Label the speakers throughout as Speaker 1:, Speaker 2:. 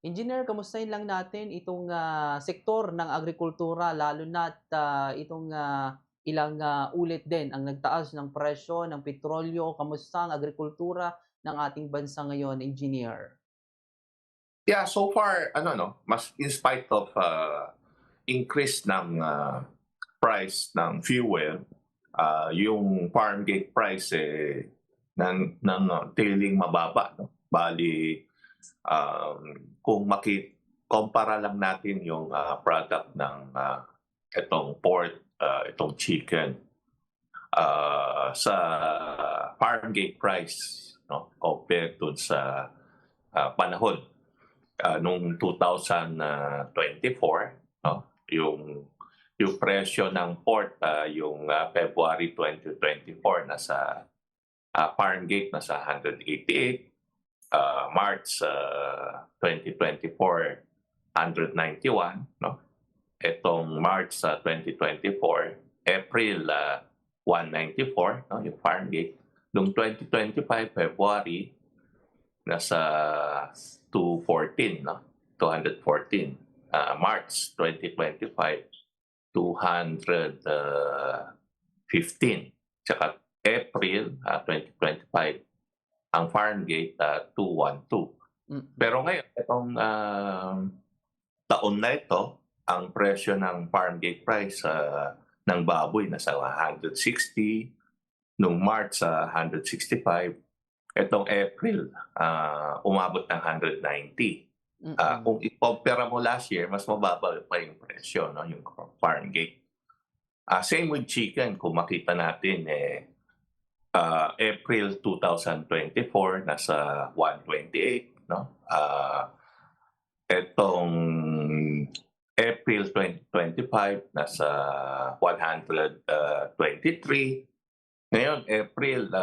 Speaker 1: Engineer, kamustahin lang natin itong, sektor ng agrikultura lalo na't, itong, ilang, ulit din ang nagtaas ng presyo ng petrolyo. Kamusta ang agrikultura ng ating bansa ngayon, Engineer?
Speaker 2: Yeah, so far ano 'no, mas in spite of, increase ng, price ng fuel, yung farm gate price, nanatiling mababa 'no. Bale, kung kumpara lang natin yung, product ng, itong pork, itong chicken, sa farm gate price 'no, compared dun sa, panahon nung 2024 'no, yung presyo ng pork, yung, February 2024 nasa, farm gate nasa 188, March, 2024 191 'no. Etong March, 2024, April, 194 'no, yung farm gate. Nung 2025 February nasa 214 no, 214. March 2025, 215. Tsaka April 2025, ang farm gate 212.
Speaker 1: Mm.
Speaker 2: Pero ngayon, itong taon na ito, ang presyo ng farm gate price ng baboy nasa 160, nung March 165, itong April umabot ng 190.
Speaker 1: Mm.
Speaker 2: Kung ikumpara mo last year, mas mababa pa yung presyo, no, yung farm gate. Same with chicken, kung makita natin, April 2024, nasa 128, no? Etong April 2025, nasa 123. Ngayon, April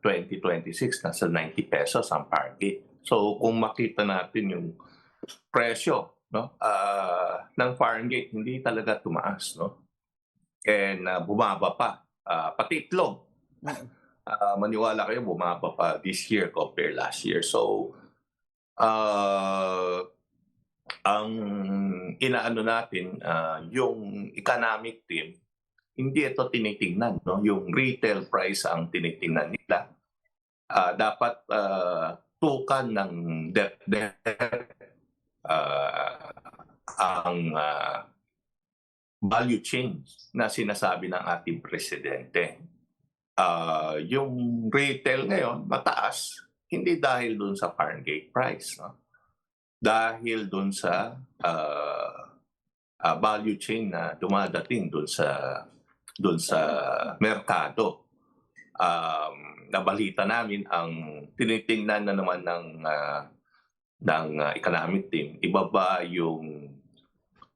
Speaker 2: 2026, nasa 90 pesos ang farm gate. So kung makita natin yung presyo no, ng farm gate, hindi talaga tumaas. No? And bumaba pa. Pati itlog.
Speaker 1: Mm.
Speaker 2: Maniwala kayo, bumaba pa this year compared last year. So, ang inaano natin, yung economic team, hindi ito tinitingnan. No? Yung retail price ang tinitingnan nila. Dapat tukan ng DepEd ang value chain na sinasabi ng ating presidente. Yung retail ngayon mataas, hindi dahil dun sa farm gate price. No? Dahil dun sa value chain na dumadating dun sa merkado. Nabalita namin ang tinitingnan na naman ng economic team, ibaba yung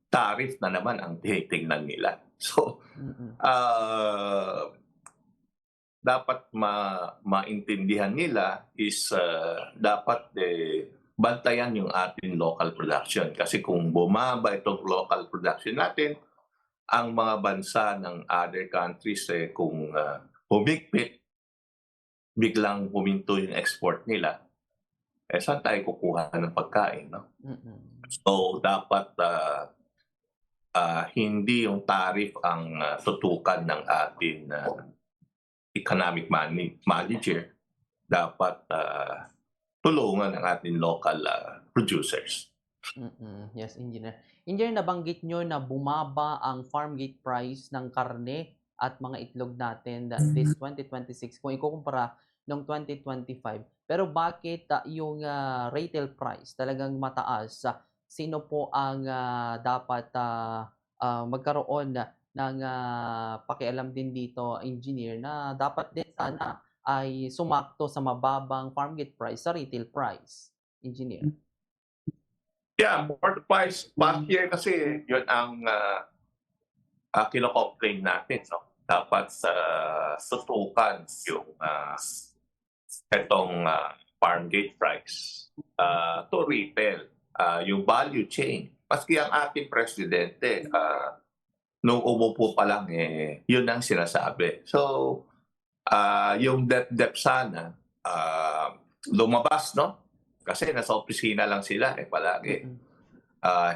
Speaker 2: tariff na naman ang tinitingnan nila. So,
Speaker 1: Mm.
Speaker 2: dapat maintindihan nila is dapat bantayan yung ating local production. Kasi kung bumaba itong local production natin, ang mga bansa ng other countries, kung humigpit, biglang huminto yung export nila, saan tayo kukuha ng pagkain? No?
Speaker 1: Mm.
Speaker 2: So, dapat hindi yung tariff ang tutukan ng ating economic manager. Dapat tulungan ang ating local producers.
Speaker 1: Yes, Engineer. Engineer, nabanggit niyo na bumaba ang farm gate price ng karne at mga itlog natin this 2026 kung ikukumpara nung 2025. Pero bakit, yung, retail price talagang mataas? Sino po ang, dapat, magkaroon ng, pakialam din dito, Engineer, na dapat din sana ay sumakto sa mababang farm gate price sa retail price, Engineer?
Speaker 2: Yeah, for the past year kasi yun ang kino-complain natin. No? Dapat tutukan yung itong farm gate price to retail, yung value chain. Maski ang ating presidente, nung umupo pa lang, yun ang sinasabi. So, yung DepEd sana lumabas, no? Kasi nasa opisina lang sila palagi.
Speaker 1: Mm.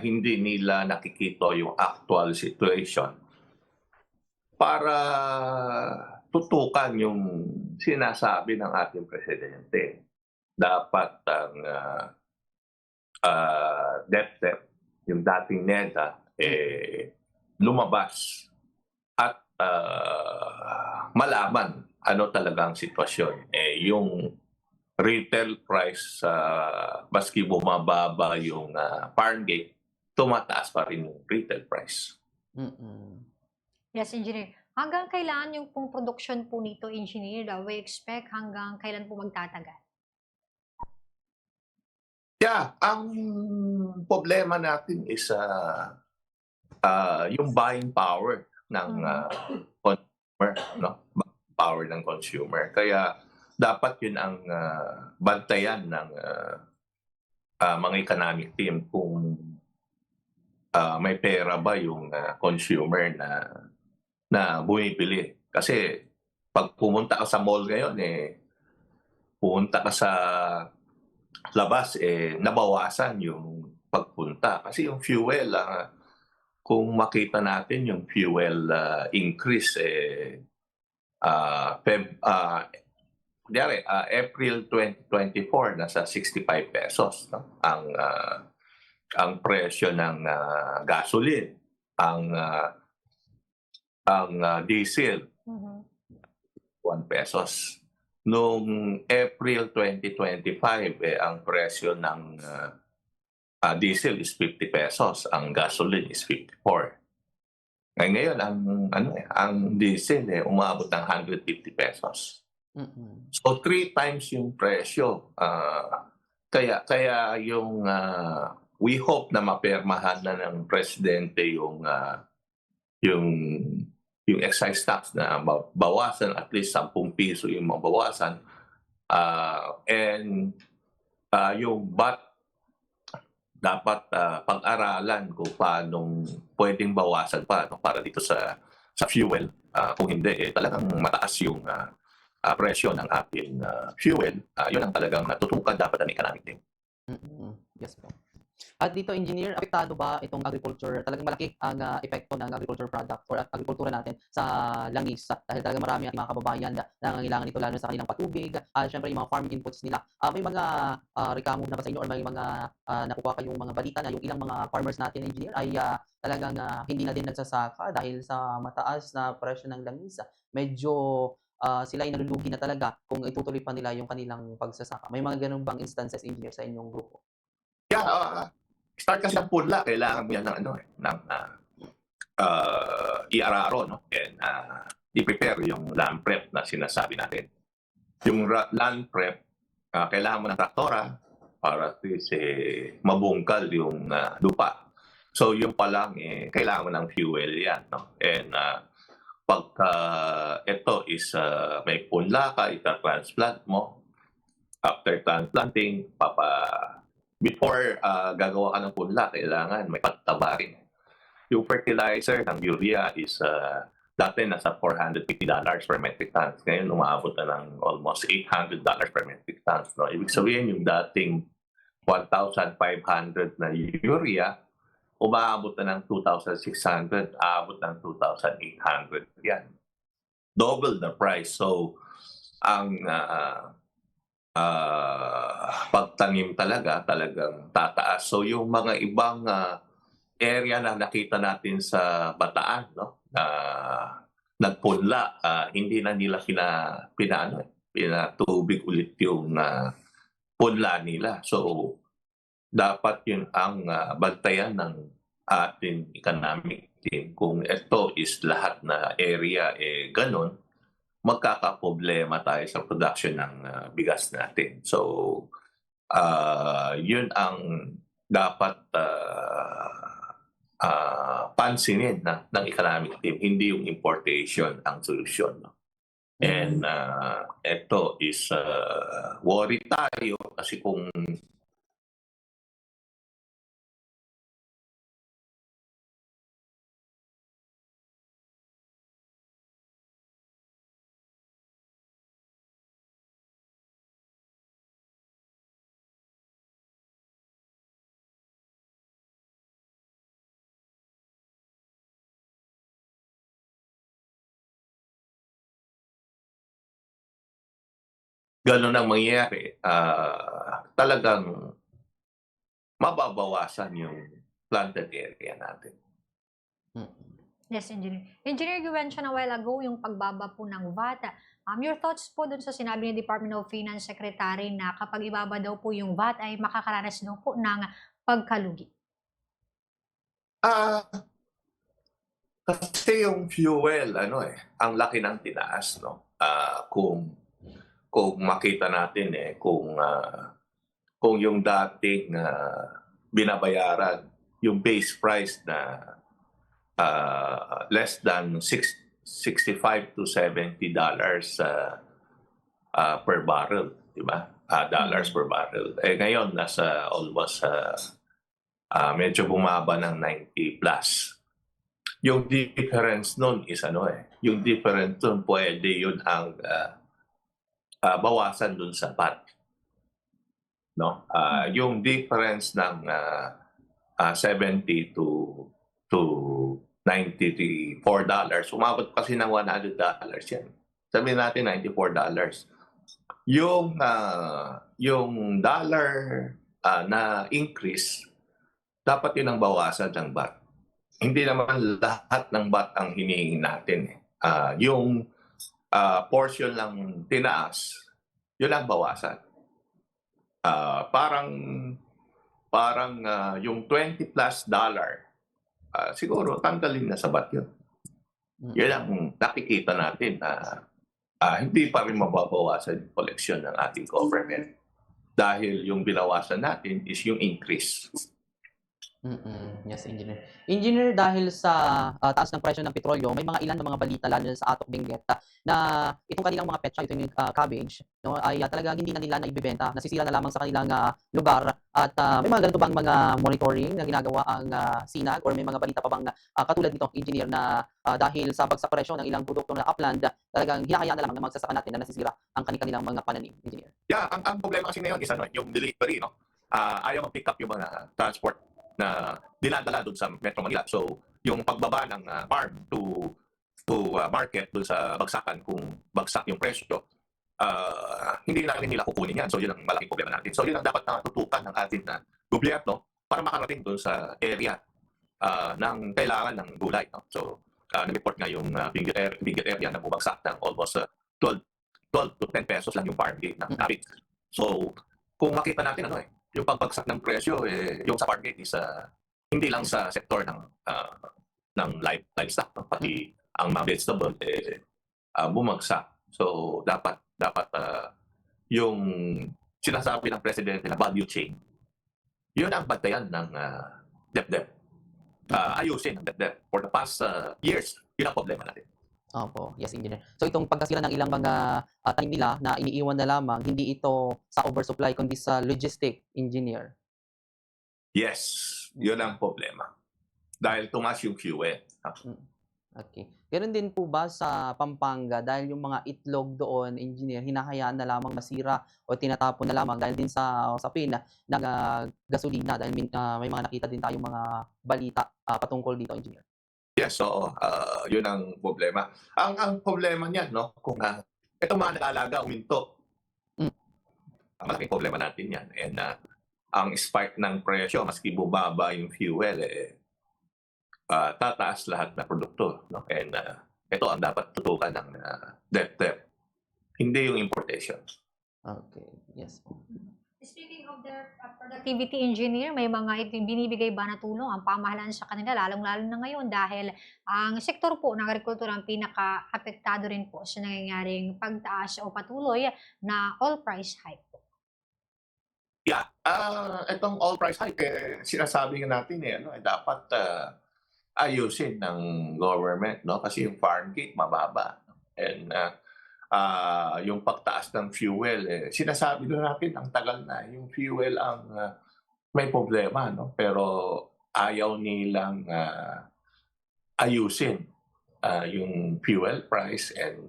Speaker 2: Hindi nila nakikita yung actual situation para tutukan yung sinasabi ng ating presidente. Dapat ang DepEd, yung dating NEDA, lumabas at malaman ano talaga ang sitwasyon. Yung retail price, maski bumababa yung farm gate, tumataas pa rin yung retail price.
Speaker 1: Mm.
Speaker 3: Yes, engineer. Hanggang kailan yung pong production po nito, engineer? We expect hanggang kailan po magtatagal?
Speaker 2: Yeah, ang problema natin is yung buying power ng consumer, no? Power ng consumer. Kaya dapat yun ang bantayan ng mga economic team kung may pera ba yung consumer na bumibili. Kasi pag pumunta ka sa mall ngayon, pumunta ka sa labas, nabawasan yung pagpunta. Kasi yung fuel, kung makita natin yung fuel increase, April 2024, nasa 65 pesos. No? Ang presyo ng gasoline, ang diesel, 1 pesos. Noong April 2025, ang presyo ng diesel is 50 pesos, ang gasoline is 54. Ngayon ang diesel umabot ng 150 pesos. So 3 times yung presyo. Kaya yung we hope na mapermahan na ng presidente yung excise tax na bawasan, at least 10 piso yung mabawasan. And yung VAT, dapat pag-aralan kung paano pwedeng bawasan pa para dito sa fuel. Kung hindi, talagang mataas yung presyo ng ating fuel. Yun ang talagang natutukan dapat ng economic team.
Speaker 1: Yes po. At dito, engineer, apektado ba itong agriculture? Talagang malaki ang epekto ng agriculture product or agrikultura natin sa langis. Dahil talaga marami ang mga kababayan na nangangailangan nito, lalo sa kanilang patubig. Siyempre, yung mga farm inputs nila. May mga reklamo na ba sa inyo or may mga nakukuha kayong mga balita na yung ilang mga farmers natin, engineer, ay talagang hindi na din nagsasaka dahil sa mataas na presyo ng langis. Medyo sila ay nalulugi na talaga kung itutuloy pa nila yung kanilang pagsasaka. May mga ganun bang instances, engineer, sa inyong grupo?
Speaker 2: Yeah, start kasi ng punla, kailangan mo yan ng i-araro, no? And i-prepare yung land prep na sinasabi natin. Yung land prep, kailangan mo ng traktora para at least mabungkal yung lupa. So yung pa lang, kailangan mo ng fuel yan, no? And pagka ito is may punla ka, ita-transplant mo. After transplanting, before gagawa ka ng punla, kailangan may pagtaba rin. Yung fertilizer ng urea is dati nasa $450 per metric ton. Ngayon umaabot na ng almost $800 per metric ton. No? Ibig sabihin yung dating 1,500 na urea, umaabot na ng 2,600, aabot ng 2,800. Yan. Double the price. So, ang pagtanim talagang tataas. So yung mga ibang area na nakita natin sa Bataan, no, na nagpunla, hindi na nila pinatubig ulit yung punla nila. So dapat yun ang bantayan ng ating economic team. Kung ito is lahat na area ganun, magkakaproblema tayo sa production ng bigas natin. So, yun ang dapat pansinin ng economic team, hindi yung importation ang solusyon. No? And ito is worry tayo kasi kung gano'n ang mangyayari, talagang mababawasan yung planted area natin.
Speaker 1: Mm.
Speaker 3: Yes, Engineer. Engineer, you mentioned a while ago yung pagbaba po ng VAT. Your thoughts po dun sa sinabi ni Department of Finance Secretary na kapag ibaba daw po yung VAT ay makakaranas daw po ng pagkalugi.
Speaker 2: Ah, kasi yung fuel, ang laki ng tinaas, no? Kung makita natin kung yung dating binabayaran, yung base price na less than 65 to $70 per barrel, di ba? Dollars per barrel. Ngayon nasa almost medyo bumaba ng 90 plus. Yung difference nun is yung difference nun pwede yun ang bawasan dun sa VAT. No? Yung difference ng 70 to $94, umabot kasi ng $100 yan. Sabihin natin $94. Yung dollar na increase, dapat yun ang bawasan ng VAT. Hindi naman lahat ng VAT ang hinihingi natin. Yung portion ng tinaas, yun ang bawasan. Parang yung $20 plus, siguro tanggalin na sa VAT yun. Yan ang nakikita natin na hindi pa rin mababawasan yung koleksyon ng ating government. Dahil yung binawasan natin is yung increase.
Speaker 1: Yes, Engineer. Engineer, dahil sa taas ng presyo ng petrolyo, may mga ilan na mga balita lalo na sa Atok Benguet na itong kanilang mga petsa, ito yung cabbage, no, ay talagang hindi na nila naibibenta, nasisira na lamang sa kanilang lugar. At may mga ganito bang mga monitoring na ginagawa ang SINAG, or may mga balita pa bang katulad nito, Engineer, na dahil sa bagsak presyo ng ilang produkto na upland, talagang hinahayaan na lamang ng magsasaka natin na nasisira ang kanilang mga pananim, Engineer?
Speaker 2: Yeah, ang problema kasi ngayon is yung delivery, no? Ayaw mag-pick up yung mga transport na dinadala doon sa Metro Manila. So, yung pagbaba ng farm to market doon sa bagsakan, kung bagsak yung presyo, hindi na rin nila kukunin yan. So, yun ang malaking problema natin. So, yun ang dapat tutukan ng ating gobyerno para makarating doon sa area ng kailangan ng gulay. No? So, na-report nga yung Benguet area na bumagsak ng almost 12 to 10 pesos lang yung farm gate ng namin. So, kung makita natin yung pagbagsak ng presyo, yung sa farm gate is hindi lang sa sektor ng livestock, no? Pati ang mga vegetable bumagsak. So dapat yung sinasabi ng presidente na value chain, yun ang bantayan ng DepEd. Ayusin ang DepEd. For the past years, yun ang problema natin.
Speaker 1: Opo, yes, Engineer. So itong pagkasira ng ilang mga tanim nila na iniiwan na lamang, hindi ito sa oversupply kundi sa logistic, Engineer.
Speaker 2: Yes, yun ang problema. Dahil tumaas yung fuel.
Speaker 1: Okay. Ganoon din po ba sa Pampanga, dahil yung mga itlog doon, Engineer, hinahayaan na lamang masira o tinatapon na lamang dahil din sa usapin ng gasolina, dahil may mga nakita din tayong mga balita patungkol dito, Engineer?
Speaker 2: Yes, so yun ang problema. Ang problema niyan, no, kung itong mga nag-aalaga uminto. Malaking problema natin yan. And ang spike ng presyo, maski bumaba yung fuel, tataas lahat ng produkto. No? And ito ang dapat tutukan ng DepEd. Hindi yung importation.
Speaker 1: Okay, yes.
Speaker 3: Speaking of their productivity, Engineer, may mga binibigay ba na tulong ang pamahalaan sa kanila, lalong-lalo na ngayon dahil ang sektor po ng agrikultura ang pinaka-apektado rin po sa nangyayaring pagtaas o patuloy na all price hike po?
Speaker 2: Yeah, itong all price hike, sinasabi nga natin dapat ayusin ng government, no? Kasi yung farm gate mababa. And yung pagtaas ng fuel, sinasabi na natin ang tagal na yung fuel ang may problema, no? Pero ayaw nilang ayusin yung fuel price, and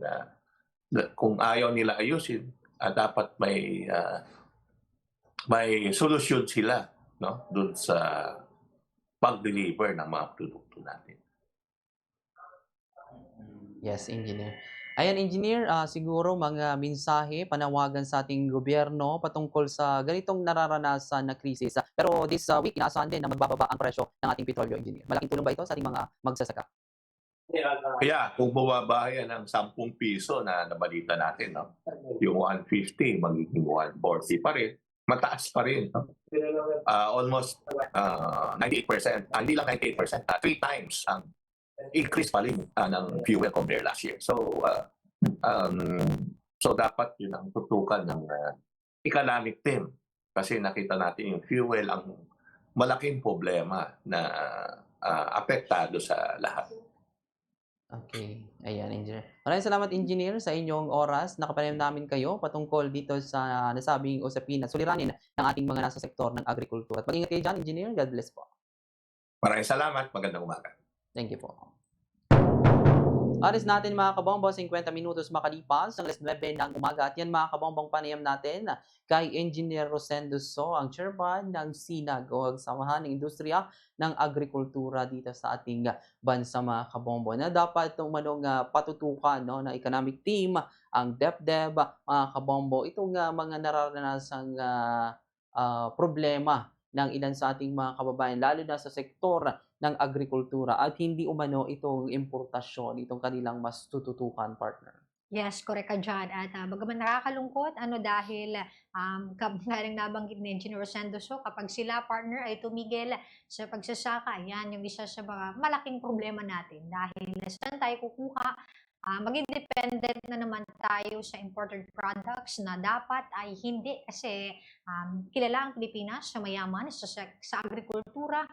Speaker 2: kung ayaw nila ayusin, dapat may solusyon sila, no? Doon sa pag-deliver ng mga produkto natin.
Speaker 1: Yes, Engineer. Ayan, engineer, siguro mga mensahe, panawagan sa ating gobyerno patungkol sa ganitong nararanasan na krisis. Pero this week, inaasahan din na magbababa ang presyo ng ating petrolyo, engineer. Malaking tulong ba ito sa ating mga magsasaka?
Speaker 2: Kaya kung bumaba yan ng 10 piso na nabalita natin, no? Yung 150 magiging 140 pa rin. Mataas pa rin. No? Almost 98%, hindi lang 98%, 3 times ang increase pa rin ng fuel compare last year. So dapat yun ang tutukan ng economic team kasi nakita natin yung fuel ang malaking problema na apektado sa lahat.
Speaker 1: Okay. Ayan, engineer. Maraming salamat, engineer, sa inyong oras. Nakapanayam namin kayo patungkol dito sa nasabing usapin at suliranin ng ating mga nasa sektor ng agrikultura. At mag-ingat kayo dyan, engineer. God bless po.
Speaker 2: Maraming salamat. Magandang umaga.
Speaker 1: Thank you po. Aris natin mga kabombo, 50 minutos makalipas ang 9 ng umaga. At yan mga kabombong panayam natin kay Engineer Rosendo So, ang chairman ng SINAG o ang Samahan ng Industriya ng Agrikultura dito sa ating bansa mga kabombo. Na dapat itong patutukan ng economic team, ang DepDep, mga kabombo, itong mga nararanasang problema ng ilan sa ating mga kababayan, lalo na sa sektor ng agrikultura at hindi umano itong importasyon, itong kanilang mas tututukan, partner.
Speaker 3: Yes, correct ka dyan. At bagaman nakakalungkot, dahil gaya ng nabanggit ni Engineer Rosendo So, kapag sila partner ay tumigil sa pagsasaka, yan yung isa sa mga malaking problema natin. Dahil saan tayo kukuha, maging dependent na naman tayo sa imported products na dapat ay hindi kasi kilala ang Pilipinas sa mayaman sa agrikultura,